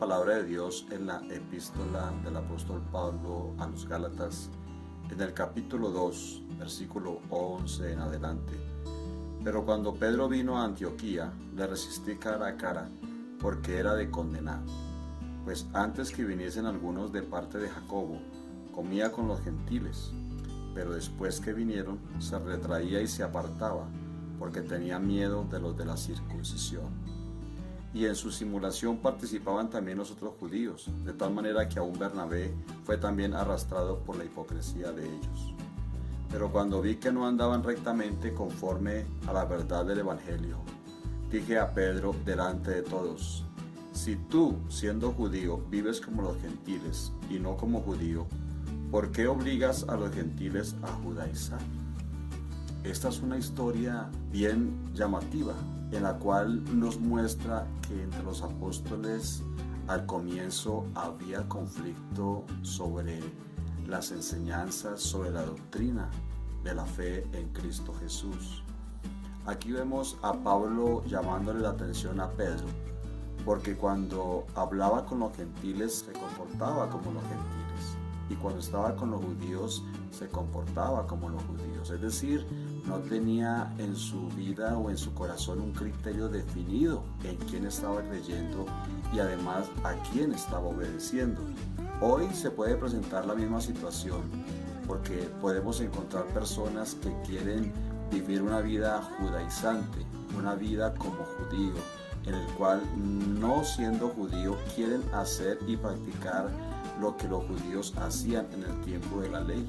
palabra de Dios en la epístola del apóstol Pablo a los Gálatas, en el capítulo 2, versículo 11 en adelante. Pero cuando Pedro vino a Antioquía, le resistí cara a cara, porque era de condenar. Pues antes que viniesen algunos de parte de Jacobo, comía con los gentiles, pero después que vinieron, se retraía y se apartaba, porque tenía miedo de los de la circuncisión. Y en su simulación participaban también los otros judíos, de tal manera que aún Bernabé fue también arrastrado por la hipocresía de ellos. Pero cuando vi que no andaban rectamente conforme a la verdad del Evangelio, dije a Pedro delante de todos: si tú, siendo judío, vives como los gentiles y no como judío, ¿por qué obligas a los gentiles a judaizar? Esta es una historia bien llamativa, en la cual nos muestra que entre los apóstoles al comienzo había conflicto sobre las enseñanzas, sobre la doctrina de la fe en Cristo Jesús. Aquí vemos a Pablo llamándole la atención a Pedro, porque cuando hablaba con los gentiles se comportaba como los gentiles, y cuando estaba con los judíos se comportaba como los judíos, es decir, no tenía en su vida o en su corazón un criterio definido en quién estaba creyendo y además a quién estaba obedeciendo. Hoy se puede presentar la misma situación, porque podemos encontrar personas que quieren vivir una vida judaizante, una vida como judío, en el cual, no siendo judío, quieren hacer y practicar lo que los judíos hacían en el tiempo de la ley.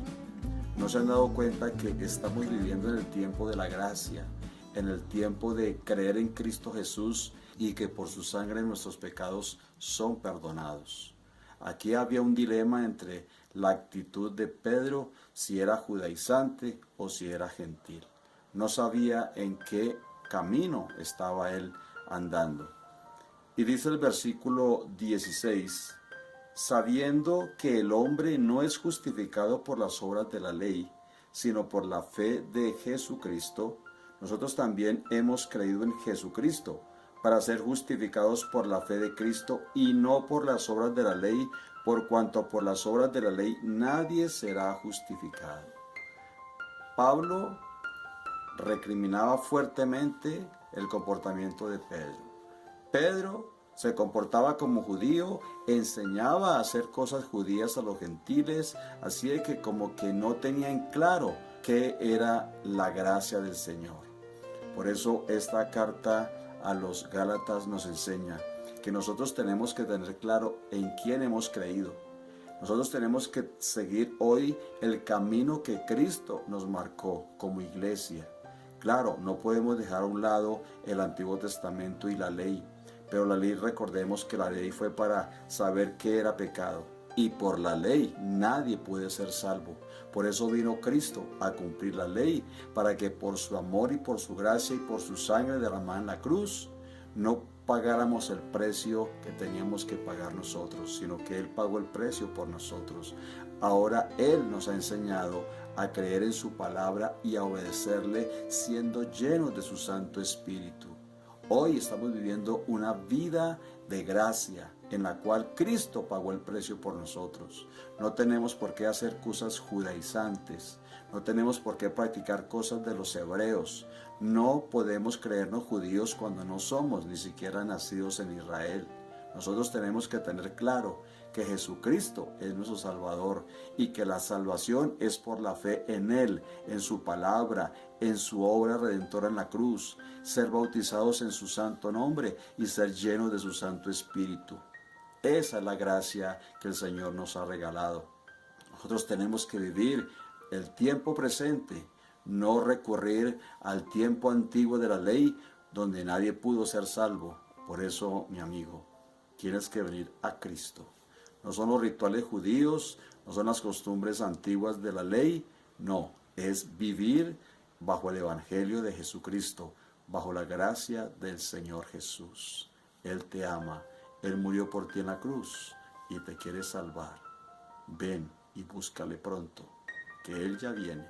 ¿No se han dado cuenta que estamos viviendo en el tiempo de la gracia, en el tiempo de creer en Cristo Jesús y que por su sangre nuestros pecados son perdonados? Aquí había un dilema entre la actitud de Pedro, si era judaizante o si era gentil. No sabía en qué camino estaba él andando. Y dice el versículo 16: sabiendo que el hombre no es justificado por las obras de la ley, sino por la fe de Jesucristo, nosotros también hemos creído en Jesucristo, para ser justificados por la fe de Cristo y no por las obras de la ley, por cuanto por las obras de la ley nadie será justificado. Pablo recriminaba fuertemente el comportamiento de Pedro. Pedro se comportaba como judío, enseñaba a hacer cosas judías a los gentiles, así de que como que no tenían claro qué era la gracia del Señor. Por eso esta carta a los Gálatas nos enseña que nosotros tenemos que tener claro en quién hemos creído. Nosotros tenemos que seguir hoy el camino que Cristo nos marcó como iglesia. Claro, no podemos dejar a un lado el Antiguo Testamento y la ley, pero la ley, recordemos que la ley fue para saber qué era pecado. Y por la ley nadie puede ser salvo. Por eso vino Cristo a cumplir la ley, para que por su amor y por su gracia y por su sangre derramada en la cruz, no pagáramos el precio que teníamos que pagar nosotros, sino que Él pagó el precio por nosotros. Ahora Él nos ha enseñado a creer en su palabra y a obedecerle, siendo llenos de su Santo Espíritu. Hoy estamos viviendo una vida de gracia en la cual Cristo pagó el precio por nosotros. No tenemos por qué hacer cosas judaizantes, no tenemos por qué practicar cosas de los hebreos. No podemos creernos judíos cuando no somos ni siquiera nacidos en Israel. Nosotros tenemos que tener claro que Jesucristo es nuestro Salvador y que la salvación es por la fe en Él, en su palabra, en su obra redentora en la cruz, ser bautizados en su santo nombre y ser llenos de su Santo Espíritu. Esa es la gracia que el Señor nos ha regalado. Nosotros tenemos que vivir el tiempo presente, no recurrir al tiempo antiguo de la ley donde nadie pudo ser salvo. Por eso, mi amigo, tienes que venir a Cristo. No son los rituales judíos, no son las costumbres antiguas de la ley, no, es vivir bajo el Evangelio de Jesucristo, bajo la gracia del Señor Jesús. Él te ama, Él murió por ti en la cruz y te quiere salvar. Ven y búscale pronto, que Él ya viene.